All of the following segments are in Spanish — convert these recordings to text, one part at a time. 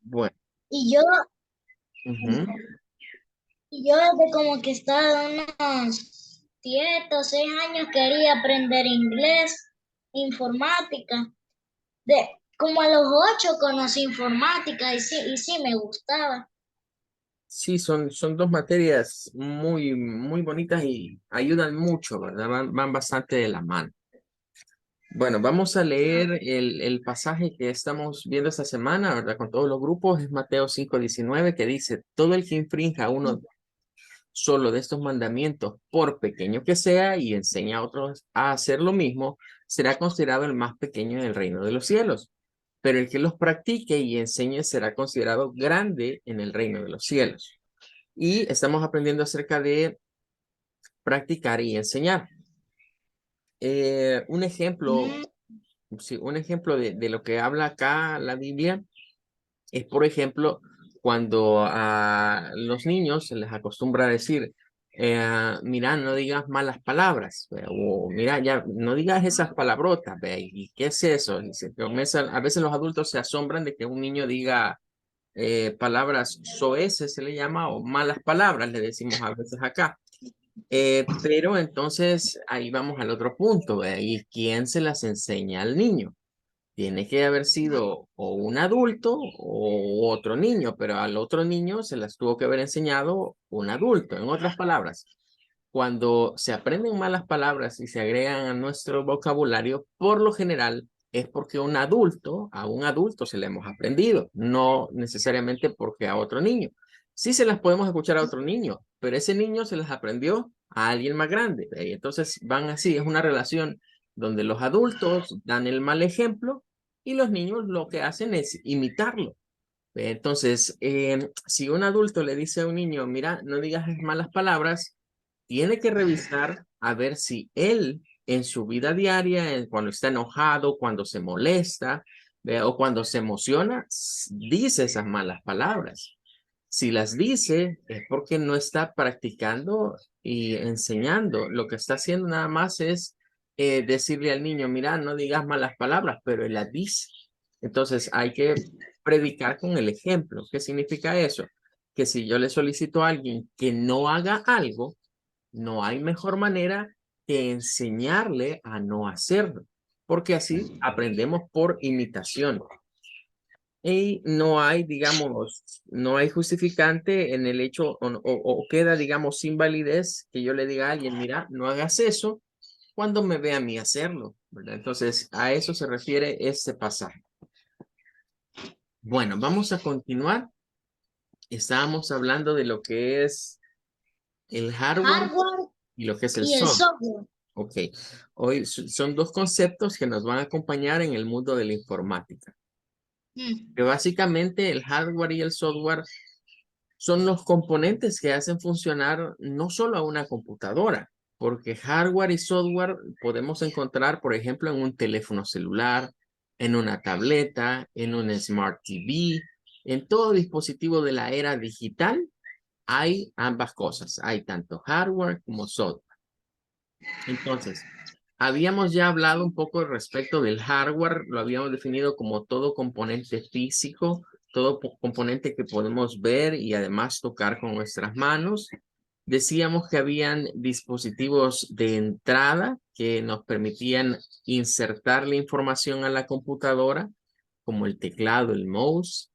Bueno, Y yo, ujú. y yo desde como que estaba de unos 7 o 6 años quería aprender inglés, informática. De, como a los 8 conocí informática y sí me gustaba. Sí, son dos materias muy bonitas y ayudan mucho, ¿verdad? Van bastante de la mano. Bueno, vamos a leer el pasaje que estamos viendo esta semana, ¿verdad? Con todos los grupos, es Mateo 5:19, que dice, todo el que infrinja uno solo de estos mandamientos, por pequeño que sea, y enseña a otros a hacer lo mismo, será considerado el más pequeño en el reino de los cielos. Pero el que los practique y enseñe será considerado grande en el reino de los cielos. Y estamos aprendiendo acerca de practicar y enseñar. Un ejemplo, Mm, sí, un ejemplo de lo que habla acá la Biblia es, por ejemplo, cuando a los niños se les acostumbra a decir, mira, no digas malas palabras, ve, o mira, ya no digas esas palabrotas, ve, ¿y qué es eso? Y a veces los adultos se asombran de que un niño diga palabras soeces, se le llama, o malas palabras, le decimos a veces acá. Pero entonces ahí vamos al otro punto, ve, ¿y quién se las enseña al niño? Tiene que haber sido o un adulto o otro niño, pero al otro niño se las tuvo que haber enseñado un adulto. En otras palabras, cuando se aprenden malas palabras y se agregan a nuestro vocabulario, por lo general es porque a un adulto se le hemos aprendido, no necesariamente porque a otro niño. Sí se las podemos escuchar a otro niño, pero ese niño se las aprendió a alguien más grande. Y entonces van así, es una relación donde los adultos dan el mal ejemplo y los niños lo que hacen es imitarlo. Entonces, si un adulto le dice a un niño, mira, no digas malas palabras, tiene que revisar a ver si él en su vida diaria, cuando está enojado, cuando se molesta, o cuando se emociona, dice esas malas palabras. Si las dice es porque no está practicando y enseñando. Lo que está haciendo nada más es decirle al niño, mira, no digas malas palabras, pero él las dice. Entonces hay que predicar con el ejemplo. ¿Qué significa eso? Que si yo le solicito a alguien que no haga algo, no hay mejor manera que enseñarle a no hacerlo, porque así aprendemos por imitación. Y no hay, digamos, no hay justificante en el hecho o queda, digamos, sin validez que yo le diga a alguien, mira, no hagas eso cuando me ve a mí hacerlo, ¿verdad? Entonces, a eso se refiere este pasaje. Bueno, vamos a continuar. Estábamos hablando de lo que es el hardware hardware y lo que es el y el software. software. Ok, hoy son dos conceptos que nos van a acompañar en el mundo de la informática. Mm, Que básicamente el hardware y el software son los componentes que hacen funcionar no solo a una computadora, porque hardware y software podemos encontrar, por ejemplo, en un teléfono celular, en una tableta, en un Smart TV, en todo dispositivo de la era digital hay ambas cosas, hay tanto hardware como software. Entonces, habíamos ya hablado un poco respecto del hardware, lo habíamos definido como todo componente físico, todo componente que podemos ver y además tocar con nuestras manos. Decíamos que habían dispositivos de entrada que nos permitían insertar la información a la computadora, como el teclado, el mouse,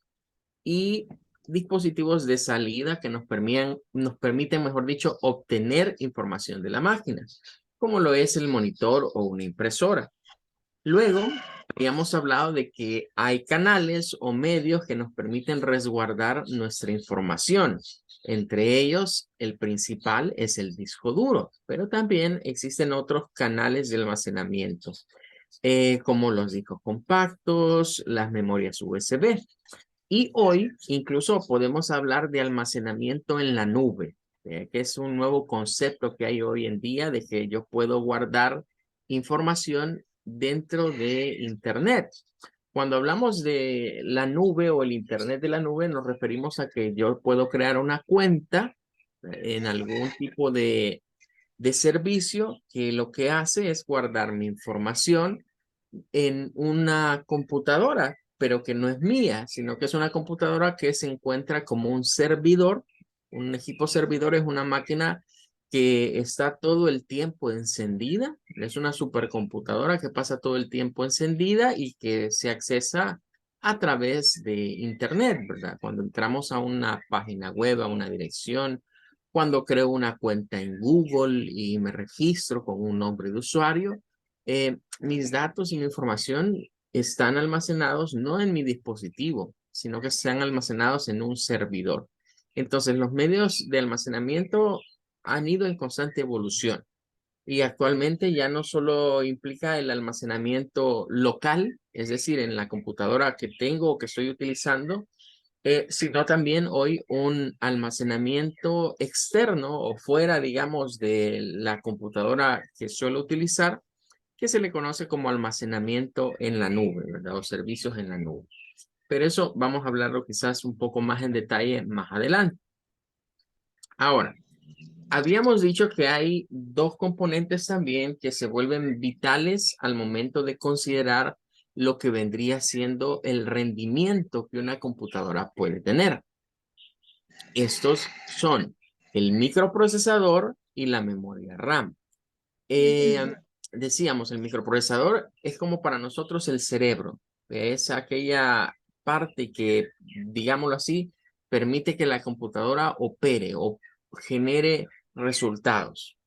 y dispositivos de salida que nos permiten, mejor dicho, obtener información de la máquina, como lo es el monitor o una impresora. Luego, habíamos hablado de que hay canales o medios que nos permiten resguardar nuestra información. Entre ellos, el principal es el disco duro, pero también existen otros canales de almacenamiento, como los discos compactos, las memorias USB. Y hoy incluso podemos hablar de almacenamiento en la nube, que es un nuevo concepto que hay hoy en día de que yo puedo guardar información dentro de Internet. Cuando hablamos de la nube o el Internet de la nube, nos referimos a que yo puedo crear una cuenta en algún tipo de servicio que lo que hace es guardar mi información en una computadora pero que no es mía, sino que es una computadora que se encuentra como un servidor. Un equipo servidor es una máquina que está todo el tiempo encendida. Es una supercomputadora que pasa todo el tiempo encendida y que se accesa a través de Internet, ¿verdad? Cuando entramos a una página web, a una dirección, cuando creo una cuenta en Google y me registro con un nombre de usuario, mis datos y mi información están almacenados no en mi dispositivo, sino que están almacenados en un servidor. Entonces, los medios de almacenamiento han ido en constante evolución y actualmente ya no solo implica el almacenamiento local, es decir, en la computadora que tengo o que estoy utilizando, sino también hoy un almacenamiento externo o fuera, digamos, de la computadora que suelo utilizar, que se le conoce como almacenamiento en la nube, ¿verdad? O servicios en la nube. Pero eso vamos a hablarlo quizás un poco más en detalle más adelante. Ahora, habíamos dicho que hay dos componentes también que se vuelven vitales al momento de considerar lo que vendría siendo el rendimiento que una computadora puede tener. Estos son el microprocesador y la memoria RAM. Eh, Decíamos, el microprocesador es como para nosotros el cerebro. Es aquella parte que, digámoslo así, permite que la computadora opere o genere resultados.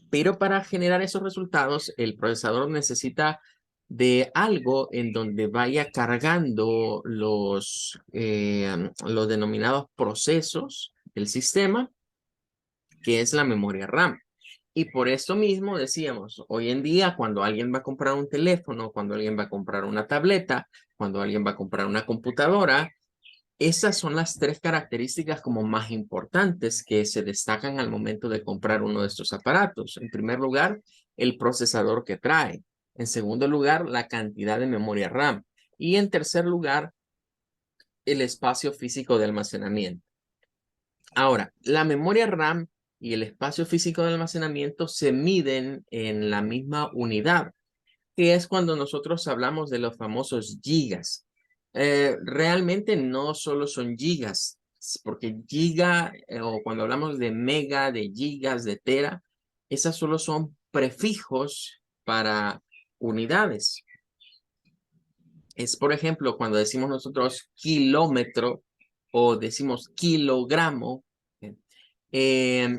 Pero para generar esos resultados, el procesador necesita de algo en donde vaya cargando los denominados procesos del sistema, que es la memoria RAM. Y por esto mismo decíamos, hoy en día cuando alguien va a comprar un teléfono, cuando alguien va a comprar una tableta, cuando alguien va a comprar una computadora, esas son las tres características como más importantes que se destacan al momento de comprar uno de estos aparatos. En primer lugar, el procesador que trae. En segundo lugar, la cantidad de memoria RAM. Y en tercer lugar, el espacio físico de almacenamiento. Ahora, la memoria RAM y el espacio físico de almacenamiento se miden en la misma unidad, que es cuando nosotros hablamos de los famosos gigas. Realmente no solo son gigas, porque giga, o cuando hablamos de mega, de gigas, de tera, esas solo son prefijos para unidades. Es, por ejemplo, cuando decimos nosotros kilómetro o decimos kilogramo, eh,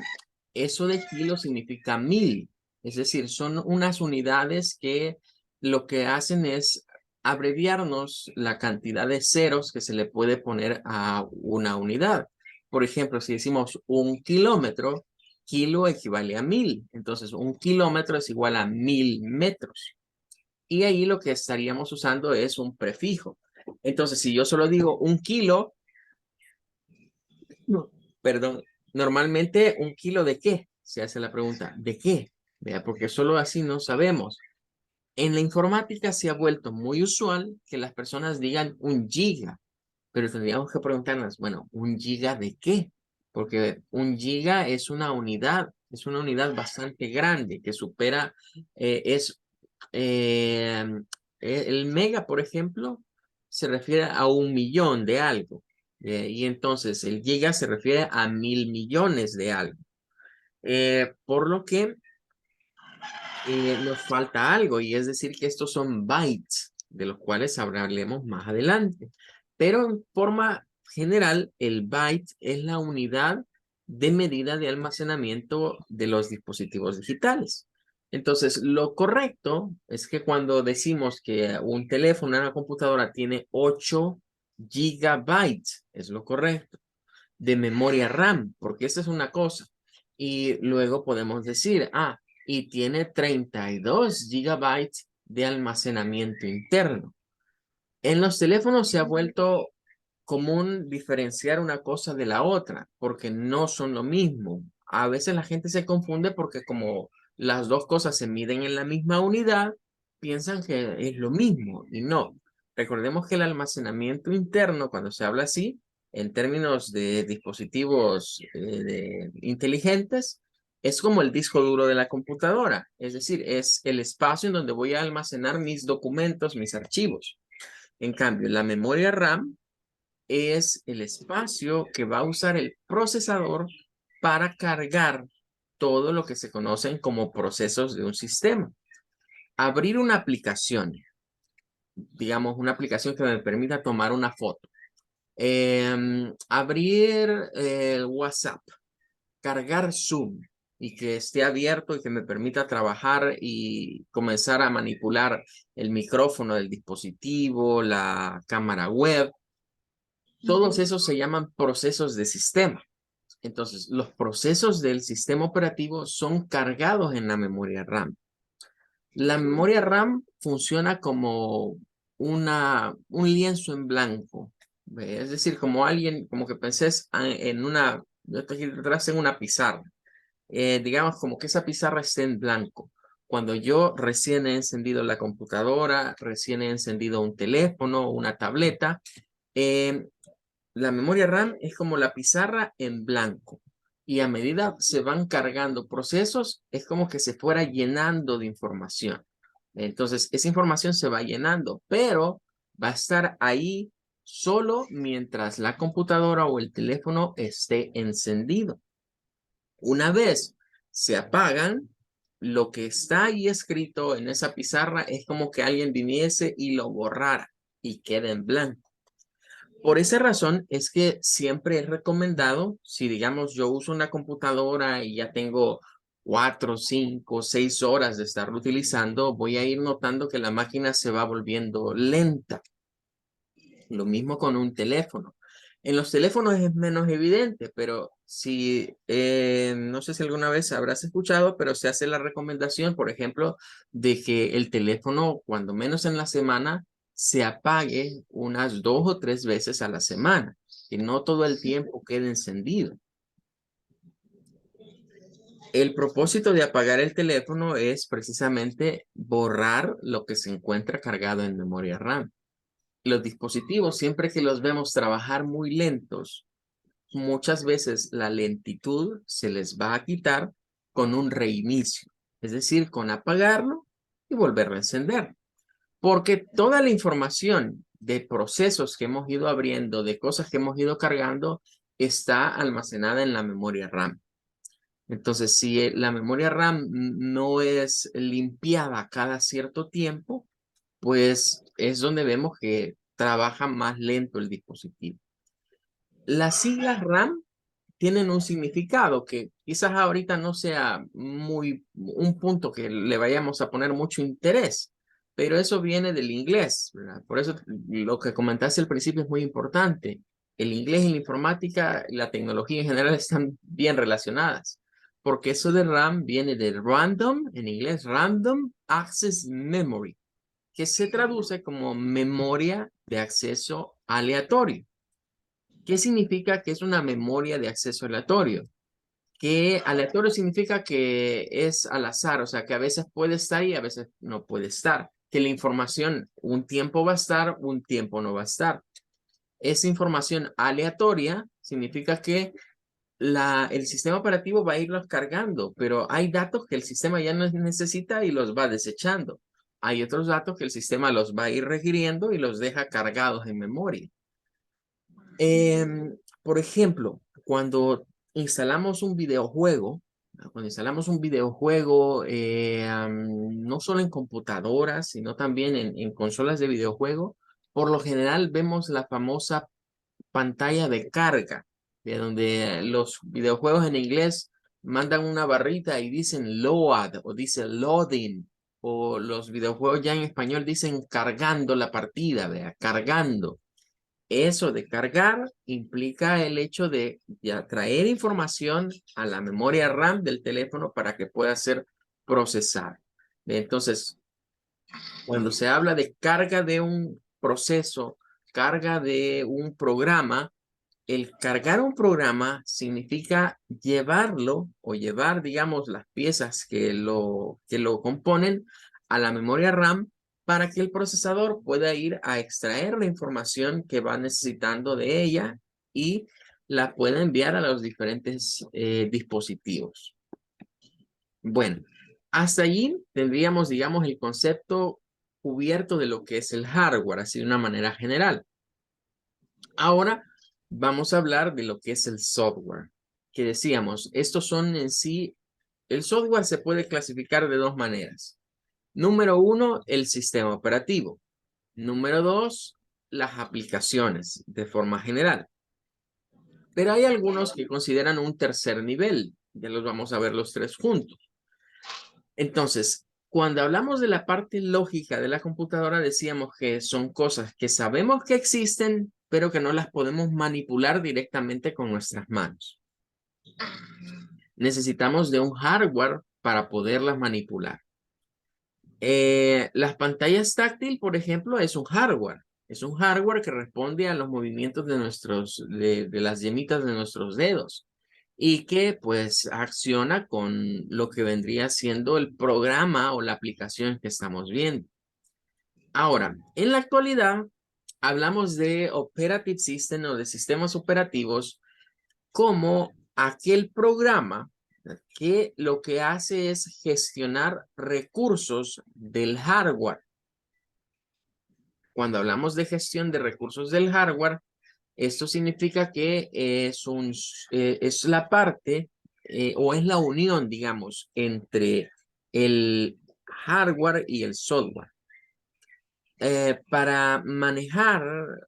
eso de kilo significa 1000. Es decir, son unas unidades que lo que hacen es abreviarnos la cantidad de ceros que se le puede poner a una unidad. Por ejemplo, si decimos 1 kilómetro, kilo equivale a 1000. Entonces, 1 kilómetro es igual a 1000 metros. Y ahí lo que estaríamos usando es un prefijo. Entonces, si yo solo digo 1 kilo, no, perdón, normalmente 1 kilo ¿de qué? Se hace la pregunta, ¿de qué? Vea, porque solo así no sabemos. En la informática se ha vuelto muy usual que las personas digan 1 giga, pero tendríamos que preguntarnos, bueno, ¿1 giga de qué? Porque 1 giga es una unidad bastante grande que supera, eh, el mega, por ejemplo, se refiere a 1 millón de algo. Y entonces el giga se refiere a 1000 millones de algo. Por lo que nos falta algo, y es decir que estos son bytes, de los cuales hablaremos más adelante. Pero en forma general, el byte es la unidad de medida de almacenamiento de los dispositivos digitales. Entonces, lo correcto es que cuando decimos que un teléfono, una computadora tiene 8 gigabytes, es lo correcto, de memoria RAM, porque esa es una cosa. Y luego podemos decir, y tiene 32 gigabytes de almacenamiento interno. En los teléfonos se ha vuelto común diferenciar una cosa de la otra, porque no son lo mismo. A veces la gente se confunde porque como las dos cosas se miden en la misma unidad, piensan que es lo mismo y no. Recordemos que el almacenamiento interno, cuando se habla así, en términos de dispositivos inteligentes, es como el disco duro de la computadora. Es decir, es el espacio en donde voy a almacenar mis documentos, mis archivos. En cambio, la memoria RAM es el espacio que va a usar el procesador para cargar todo lo que se conocen como procesos de un sistema. Abrir una aplicación, digamos, una aplicación que me permita tomar una foto. Abrir el WhatsApp, cargar Zoom y que esté abierto y que me permita trabajar y comenzar a manipular el micrófono del dispositivo, la cámara web. Todos esos se llaman procesos de sistema. Entonces, los procesos del sistema operativo son cargados en la memoria RAM. La memoria RAM funciona como un lienzo en blanco. ¿Ve? Es decir, como alguien, como que pensés en una, yo te detrás en una pizarra. Digamos como que esa pizarra esté en blanco. Cuando yo recién he encendido la computadora, recién he encendido un teléfono, una tableta, eh, la memoria RAM es como la pizarra en blanco. Y a medida se van cargando procesos, es como que se fuera llenando de información. Entonces, esa información se va llenando, pero va a estar ahí solo mientras la computadora o el teléfono esté encendido. Una vez se apagan, lo que está ahí escrito en esa pizarra es como que alguien viniese y lo borrara y queda en blanco. Por esa razón es que siempre es recomendado, si digamos yo uso una computadora y ya tengo 4, 5, 6 horas de estarlo utilizando, voy a ir notando que la máquina se va volviendo lenta. Lo mismo con un teléfono. En los teléfonos es menos evidente, pero si, no sé si alguna vez habrás escuchado, pero se hace la recomendación, por ejemplo, de que el teléfono, cuando menos en la semana, se apague unas 2 o 3 veces a la semana, que no todo el tiempo quede encendido. El propósito de apagar el teléfono es precisamente borrar lo que se encuentra cargado en memoria RAM. Los dispositivos, siempre que los vemos trabajar muy lentos, muchas veces la lentitud se les va a quitar con un reinicio, es decir, con apagarlo y volverlo a encender. Porque toda la información de procesos que hemos ido abriendo, de cosas que hemos ido cargando, está almacenada en la memoria RAM. Entonces, si la memoria RAM no es limpiada cada cierto tiempo, pues es donde vemos que trabaja más lento el dispositivo. Las siglas RAM tienen un significado que quizás ahorita no sea muy un punto que le vayamos a poner mucho interés, pero eso viene del inglés, ¿verdad? Por eso lo que comentaste al principio es muy importante. El inglés y la informática y la tecnología en general están bien relacionadas, porque eso de RAM viene de random, en inglés, Random Access Memory, que se traduce como memoria de acceso aleatorio. ¿Qué significa que es una memoria de acceso aleatorio? Que aleatorio significa que es al azar, o sea, que a veces puede estar y a veces no puede estar. Que la información un tiempo va a estar, un tiempo no va a estar. Esa información aleatoria significa que el sistema operativo va a irlos cargando, pero hay datos que el sistema ya no necesita y los va desechando. Hay otros datos que el sistema los va a ir requiriendo y los deja cargados en memoria. Por ejemplo, cuando instalamos un videojuego, ¿no? Cuando instalamos un videojuego, no solo en computadoras, sino también en consolas de videojuego, por lo general vemos la famosa pantalla de carga, de donde los videojuegos en inglés mandan una barrita y dicen load o dice loading, o los videojuegos ya en español dicen cargando la partida, vea, cargando. Eso de cargar implica el hecho de ya traer información a la memoria RAM del teléfono para que pueda ser procesada. Entonces, cuando se habla de carga de un proceso, carga de un programa, el cargar un programa significa llevarlo o llevar, digamos, las piezas que lo componen a la memoria RAM para que el procesador pueda ir a extraer la información que va necesitando de ella y la pueda enviar a los diferentes dispositivos. Bueno, hasta allí tendríamos, digamos, el concepto cubierto de lo que es el hardware, así de una manera general. Ahora vamos a hablar de lo que es el software, que decíamos, estos son en sí, el software se puede clasificar de dos maneras. Número uno, el sistema operativo. Número dos, las aplicaciones de forma general. Pero hay algunos que consideran un tercer nivel. Ya los vamos a ver los tres juntos. Entonces, cuando hablamos de la parte lógica de la computadora, decíamos que son cosas que sabemos que existen, pero que no las podemos manipular directamente con nuestras manos. Necesitamos de un hardware para poderlas manipular. Las pantallas táctil, por ejemplo, es un hardware. Es un hardware que responde a los movimientos de las yemitas de nuestros dedos y que pues acciona con lo que vendría siendo el programa o la aplicación que estamos viendo. Ahora, en la actualidad, hablamos de operative system o de sistemas operativos como aquel programa que lo que hace es gestionar recursos del hardware. Cuando hablamos de gestión de recursos del hardware, esto significa que es la parte o es la unión, digamos, entre el hardware y el software. Para manejar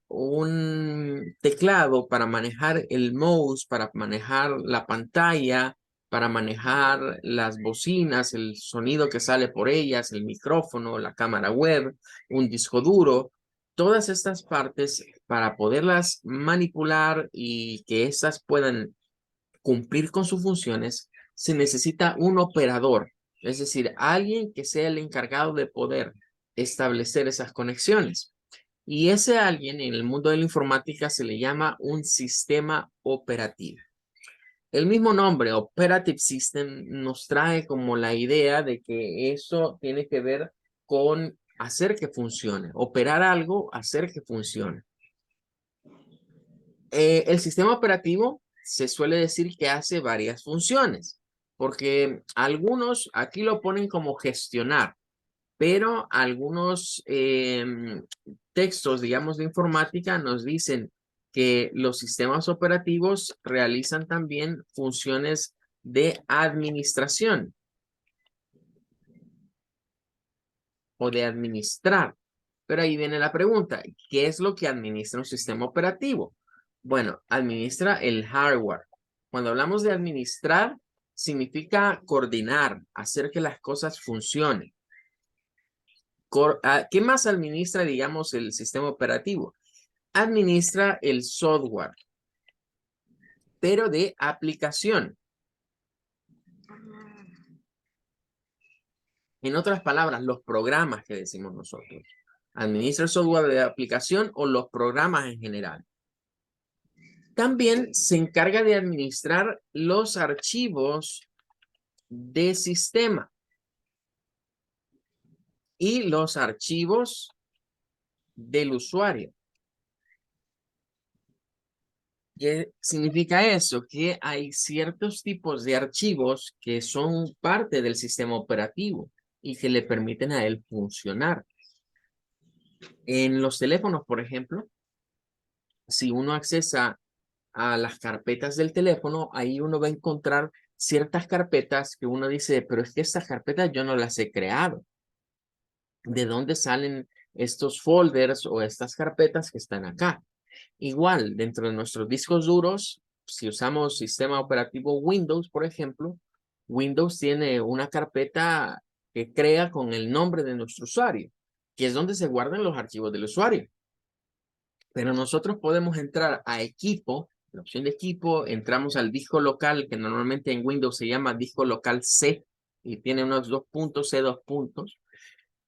un teclado, para manejar el mouse, para manejar la pantalla, para manejar las bocinas, el sonido que sale por ellas, el micrófono, la cámara web, un disco duro, todas estas partes para poderlas manipular y que éstas puedan cumplir con sus funciones, se necesita un operador, es decir, alguien que sea el encargado de poder establecer esas conexiones. Y ese alguien en el mundo de la informática se le llama un sistema operativo. El mismo nombre, Operative System, nos trae como la idea de que eso tiene que ver con hacer que funcione, operar algo, hacer que funcione. El sistema operativo se suele decir que hace varias funciones, porque algunos aquí lo ponen como gestionar, pero algunos textos, digamos, de informática nos dicen que los sistemas operativos realizan también funciones de administración o de administrar. Pero ahí viene la pregunta, ¿qué es lo que administra un sistema operativo? Bueno, administra el hardware. Cuando hablamos de administrar, significa coordinar, hacer que las cosas funcionen. ¿Qué más administra, digamos, el sistema operativo? Administra el software, pero de aplicación. En otras palabras, los programas que decimos nosotros. Administra el software de aplicación o los programas en general. También se encarga de administrar los archivos de sistema y los archivos del usuario. ¿Qué significa eso? Que hay ciertos tipos de archivos que son parte del sistema operativo y que le permiten a él funcionar. En los teléfonos, por ejemplo, si uno accesa a las carpetas del teléfono, ahí uno va a encontrar ciertas carpetas que uno dice, pero es que estas carpetas yo no las he creado. ¿De dónde salen estos folders o estas carpetas que están acá? Igual, dentro de nuestros discos duros, si usamos sistema operativo Windows, por ejemplo, Windows tiene una carpeta que crea con el nombre de nuestro usuario, que es donde se guardan los archivos del usuario. Pero nosotros podemos entrar a equipo, la opción de equipo, entramos al disco local, que normalmente en Windows se llama disco local C, y tiene unos dos puntos, C2 puntos.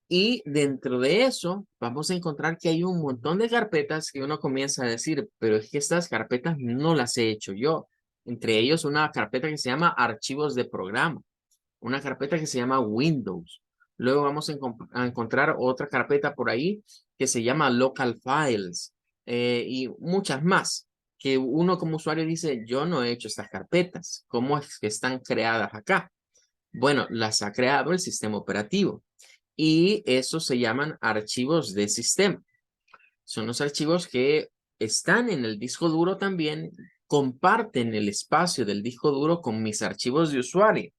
Y dentro de eso, vamos a encontrar que hay un montón de carpetas que uno comienza a decir, pero es que estas carpetas no las he hecho yo. Entre ellos una carpeta que se llama archivos de programa, una carpeta que se llama Windows. Luego vamos a encontrar otra carpeta por ahí que se llama Local Files y muchas más que uno como usuario dice, yo no he hecho estas carpetas. ¿Cómo es que están creadas acá? Bueno, las ha creado el sistema operativo. y esos se llaman archivos de sistema. Son los archivos que están en el disco duro también, comparten el espacio del disco duro con mis archivos de usuario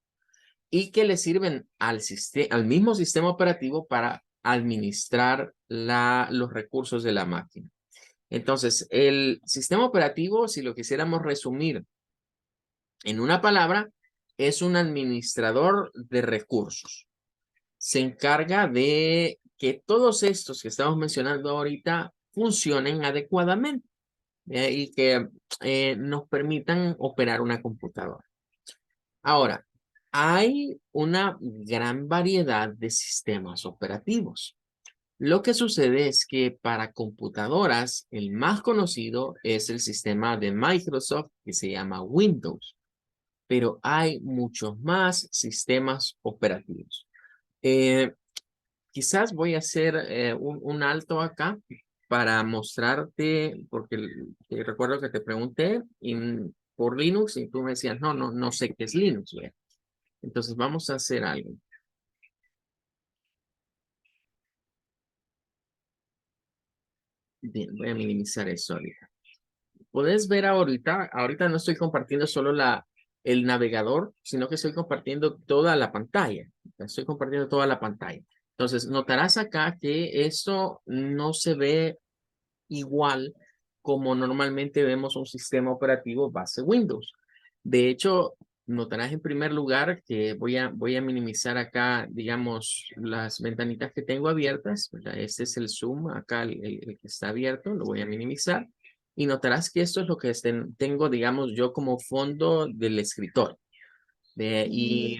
y que le sirven al mismo sistema operativo para administrar los recursos de la máquina. Entonces, el sistema operativo, si lo quisiéramos resumir en una palabra, es un administrador de recursos. Se encarga de que todos estos que estamos mencionando ahorita funcionen adecuadamente y que nos permitan operar una computadora. Ahora, hay una gran variedad de sistemas operativos. Lo que sucede es que para computadoras, el más conocido es el sistema de Microsoft que se llama Windows, pero hay muchos más sistemas operativos. Eh, Quizás voy a hacer un alto acá para mostrarte, porque recuerdo que te pregunté por Linux y tú me decías, no sé qué es Linux. ¿Ve? Entonces vamos a hacer algo. Bien, voy a minimizar eso ahorita. Puedes ver ahorita no estoy compartiendo solo el navegador, sino que estoy compartiendo toda la pantalla. Estoy compartiendo toda la pantalla. Entonces, notarás acá que esto no se ve igual como normalmente vemos un sistema operativo base Windows. De hecho, notarás en primer lugar que voy a minimizar acá, digamos, las ventanitas que tengo abiertas, ¿verdad? Este es el zoom, acá el que está abierto, lo voy a minimizar. Y notarás que esto es lo que tengo, digamos, yo como fondo del escritorio. Y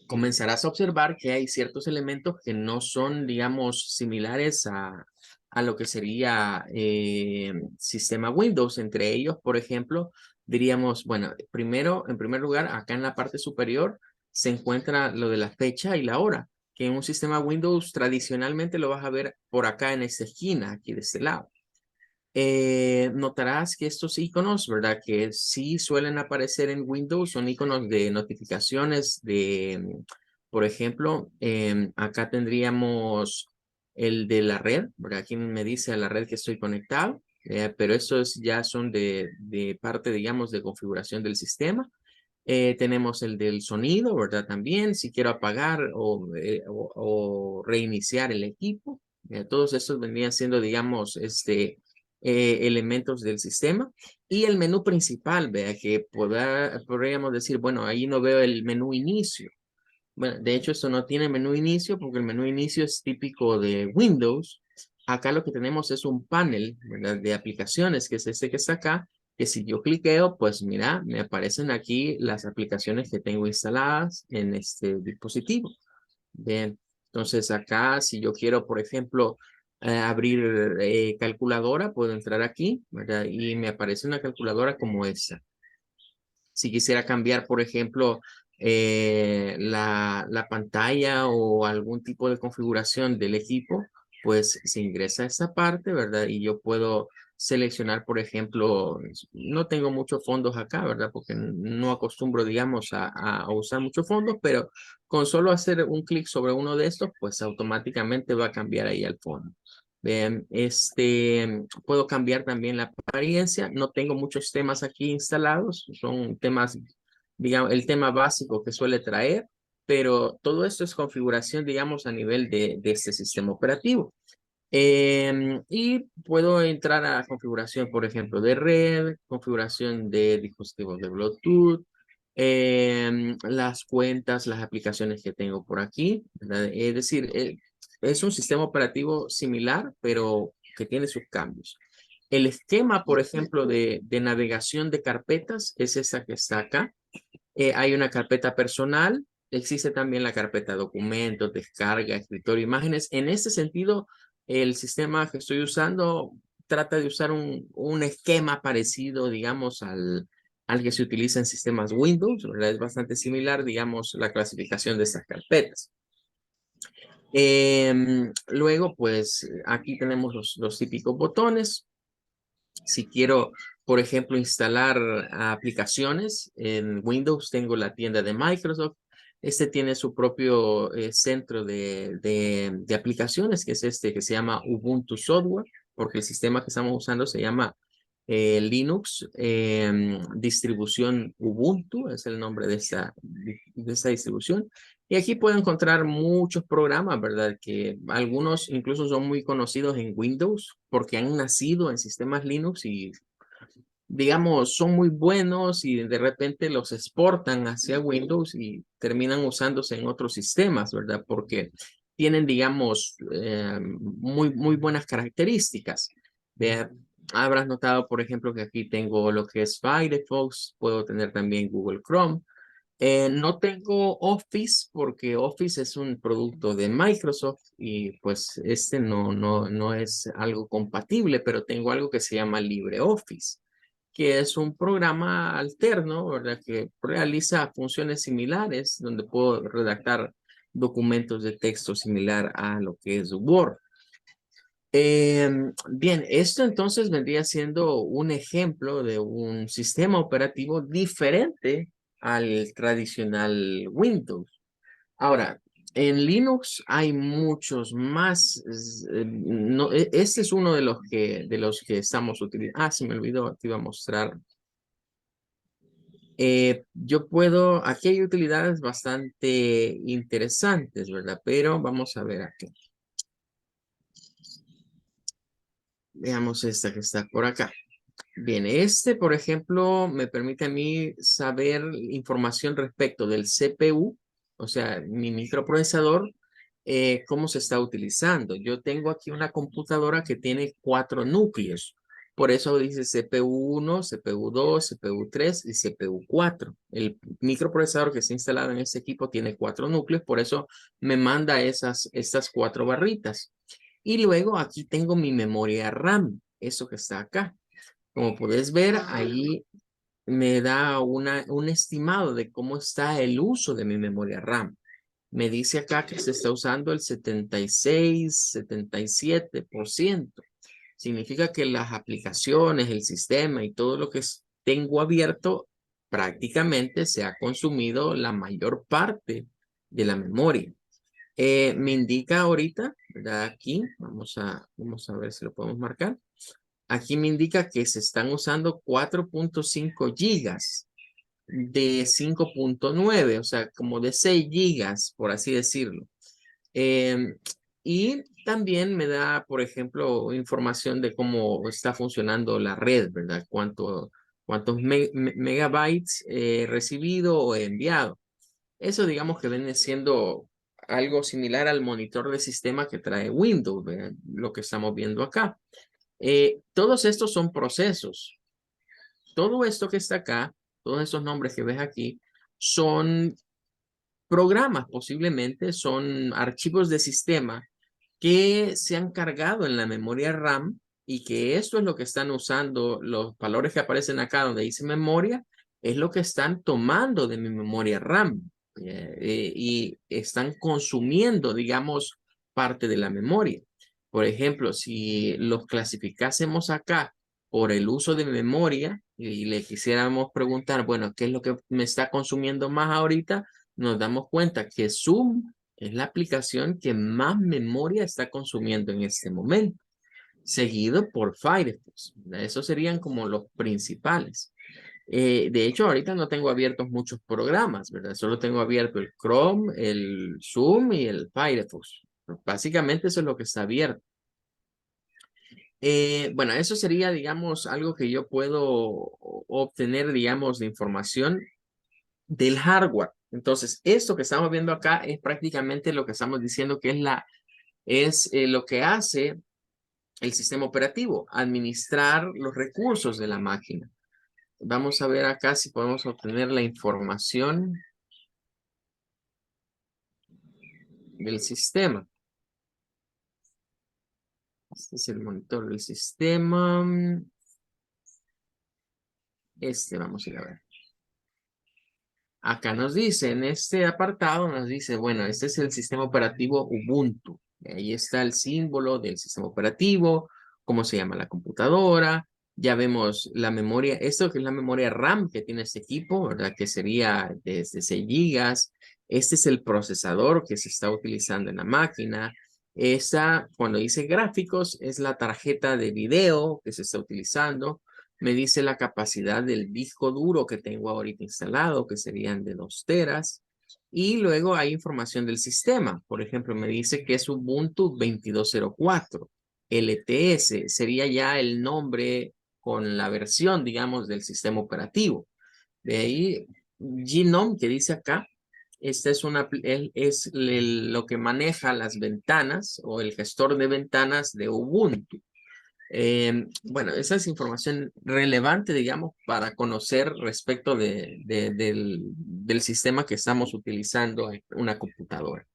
comenzarás a observar que hay ciertos elementos que no son, digamos, similares a lo que sería sistema Windows. Entre ellos, por ejemplo, diríamos, bueno, primero, en primer lugar, acá en la parte superior se encuentra lo de la fecha y la hora, que en un sistema Windows tradicionalmente lo vas a ver por acá en esta esquina, aquí de este lado. Notarás que estos iconos, ¿verdad? Que sí suelen aparecer en Windows, son iconos de notificaciones por ejemplo, acá tendríamos el de la red, ¿verdad? Aquí me dice a la red que estoy conectado, pero estos ya son de parte, digamos, de configuración del sistema. Tenemos el del sonido, ¿verdad? También, si quiero apagar o reiniciar el equipo. Todos estos vendrían siendo, digamos, elementos del sistema. Y el menú principal, vea, que podríamos decir, bueno, ahí no veo el menú inicio. Bueno, de hecho, esto no tiene menú inicio porque el menú inicio es típico de Windows. Acá lo que tenemos es un panel, ¿verdad? De aplicaciones, que es este que está acá, que si yo cliqueo, pues mira, me aparecen aquí las aplicaciones que tengo instaladas en este dispositivo. Bien, entonces acá si yo quiero, por ejemplo, abrir calculadora, puedo entrar aquí, ¿verdad? Y me aparece una calculadora como esta. Si quisiera cambiar, por ejemplo, la pantalla o algún tipo de configuración del equipo, pues se ingresa a esta parte, ¿verdad? Y yo puedo seleccionar, por ejemplo, no tengo muchos fondos acá, ¿verdad? Porque no acostumbro, digamos, a usar muchos fondos, pero con solo hacer un clic sobre uno de estos, pues automáticamente va a cambiar ahí el fondo. Bien, puedo cambiar también la apariencia. No tengo muchos temas aquí instalados. Son temas, digamos, el tema básico que suele traer, pero todo esto es configuración, digamos, a nivel de este sistema operativo. Y puedo entrar a configuración, por ejemplo, de red, configuración de dispositivos de Bluetooth, las cuentas, las aplicaciones que tengo por aquí, ¿verdad? Es decir, es un sistema operativo similar, pero que tiene sus cambios. El esquema, por ejemplo, de navegación de carpetas es esa que está acá. Hay una carpeta personal, existe también la carpeta documentos, descarga, escritorio, imágenes. En este sentido, el sistema que estoy usando trata de usar un esquema parecido, digamos, al que se utiliza en sistemas Windows, ¿verdad? Es bastante similar, digamos, la clasificación de estas carpetas. Luego, pues, aquí tenemos los típicos botones. Si quiero, por ejemplo, instalar aplicaciones en Windows, tengo la tienda de Microsoft. Este tiene su propio centro de aplicaciones, que es este que se llama Ubuntu Software, porque el sistema que estamos usando se llama Linux, distribución Ubuntu, es el nombre de esta distribución. Y aquí puedo encontrar muchos programas, ¿verdad? Que algunos incluso son muy conocidos en Windows porque han nacido en sistemas Linux y digamos, son muy buenos y de repente los exportan hacia Windows y terminan usándose en otros sistemas, ¿verdad? Porque tienen, digamos, muy buenas características. Habrás notado, por ejemplo, que aquí tengo lo que es Firefox, puedo tener también Google Chrome. No tengo Office porque Office es un producto de Microsoft y pues este no es algo compatible, pero tengo algo que se llama LibreOffice, que es un programa alterno, ¿verdad? Que realiza funciones similares, donde puedo redactar documentos de texto similar a lo que es Word. Bien, esto entonces vendría siendo un ejemplo de un sistema operativo diferente al tradicional Windows. Ahora, en Linux hay muchos más. Este es uno de los que estamos utilizando. Ah, se me olvidó, te iba a mostrar. Yo puedo, aquí hay utilidades bastante interesantes, ¿verdad? Pero vamos a ver aquí. Veamos esta que está por acá. Bien, este, por ejemplo, me permite a mí saber información respecto del CPU, o sea, mi microprocesador, cómo se está utilizando. Yo tengo aquí una computadora que tiene 4 núcleos. Por eso dice CPU 1, CPU 2, CPU 3 y CPU 4. El microprocesador que está instalado en este equipo tiene 4 núcleos, por eso me manda estas 4 barritas. Y luego aquí tengo mi memoria RAM, eso que está acá. Como puedes ver, ahí me da un estimado de cómo está el uso de mi memoria RAM. Me dice acá que se está usando el 76, 77%. Significa que las aplicaciones, el sistema y todo lo que tengo abierto prácticamente se ha consumido la mayor parte de la memoria. Me indica ahorita, ¿verdad? Aquí, vamos a ver si lo podemos marcar. Aquí me indica que se están usando 4.5 gigas de 5.9, o sea, como de 6 gigas, por así decirlo. Y también me da, por ejemplo, información de cómo está funcionando la red, ¿verdad? Cuántos megabytes he recibido o he enviado. Eso digamos que viene siendo algo similar al monitor de sistema que trae Windows, ¿verdad? Lo que estamos viendo acá. Todos estos son procesos. Todo esto que está acá, todos estos nombres que ves aquí, son programas, posiblemente son archivos de sistema que se han cargado en la memoria RAM y que esto es lo que están usando, los valores que aparecen acá donde dice memoria, es lo que están tomando de mi memoria RAM y están consumiendo, digamos, parte de la memoria. Por ejemplo, si los clasificásemos acá por el uso de memoria y le quisiéramos preguntar, bueno, ¿qué es lo que me está consumiendo más ahorita? Nos damos cuenta que Zoom es la aplicación que más memoria está consumiendo en este momento, seguido por Firefox. Esos serían como los principales. De hecho, ahorita no tengo abiertos muchos programas, ¿verdad? Solo tengo abierto el Chrome, el Zoom y el Firefox. Básicamente eso es lo que está abierto. Bueno, eso sería, digamos, algo que yo puedo obtener, digamos, de información del hardware. Entonces, esto que estamos viendo acá es prácticamente lo que estamos diciendo que es lo que hace el sistema operativo, administrar los recursos de la máquina. Vamos a ver acá si podemos obtener la información del sistema. Este es el monitor del sistema. Vamos a ir a ver. Acá nos dice, en este apartado nos dice, bueno, este es el sistema operativo Ubuntu. Ahí está el símbolo del sistema operativo, cómo se llama la computadora. Ya vemos la memoria, esto que es la memoria RAM que tiene este equipo, ¿verdad? Que sería desde 6 gigas. Este es el procesador que se está utilizando en la máquina. Esa, cuando dice gráficos, es la tarjeta de video que se está utilizando. Me dice la capacidad del disco duro que tengo ahorita instalado, que serían de 2 teras. Y luego hay información del sistema. Por ejemplo, me dice que es Ubuntu 22.04. LTS sería ya el nombre con la versión, digamos, del sistema operativo. De ahí, Genome, que dice acá, esta es lo que maneja las ventanas o el gestor de ventanas de Ubuntu. Bueno, esa es información relevante, digamos, para conocer respecto del sistema que estamos utilizando en una computadora.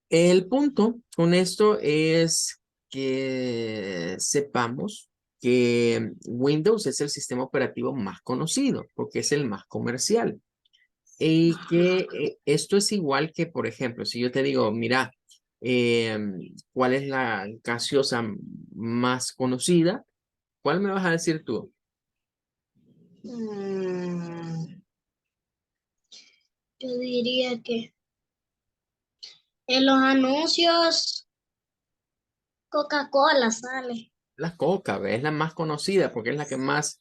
El punto con esto es que sepamos que Windows es el sistema operativo más conocido porque es el más comercial. Y que esto es igual que, por ejemplo, si yo te digo, mira, ¿cuál es la gaseosa más conocida? ¿Cuál me vas a decir tú? Mm, yo diría que en los anuncios Coca-Cola sale. La Coca, ¿ves? Es la más conocida porque es la que más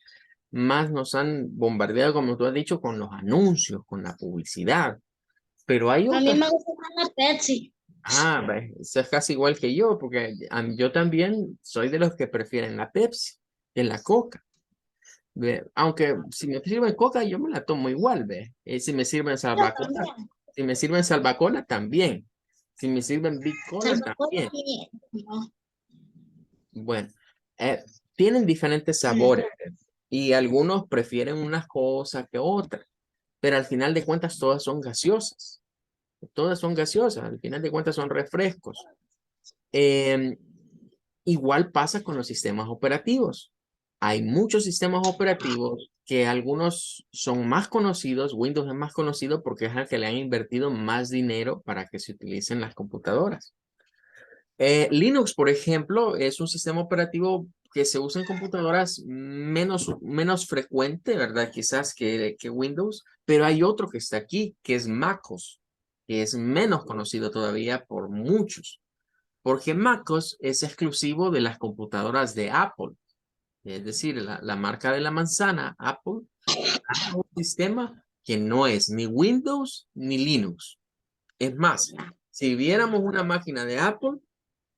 nos han bombardeado, como tú has dicho, con los anuncios, con la publicidad. Pero hay A mí otras. me gusta más la Pepsi. Ah, ¿ves? Eso es casi igual que yo, porque yo también soy de los que prefieren la Pepsi que la Coca. ¿Ve? Aunque si me sirven Coca, yo me la tomo igual, ¿ve? Si me sirven Yo Salvacola, también. si me sirven Salvacola, también. Si me sirven Big Cola, Salvatore también. no. Bueno, eh, tienen diferentes sabores y algunos prefieren unas cosas que otras, pero al final de cuentas todas son gaseosas. Todas son gaseosas, al final de cuentas son refrescos. Em, Igual pasa con los sistemas operativos. Hay muchos sistemas operativos que algunos son más conocidos. Windows es más conocido porque es al que le han invertido más dinero para que se utilicen las computadoras. Linux, por ejemplo, es un sistema operativo que se usa en computadoras menos frecuente, ¿verdad? Quizás que Windows, pero hay otro que está aquí, que es MacOS, que es menos conocido todavía por muchos, porque MacOS es exclusivo de las computadoras de Apple, es decir, la marca de la manzana, Apple, hace un sistema que no es ni Windows ni Linux. Es más, si viéramos una máquina de Apple,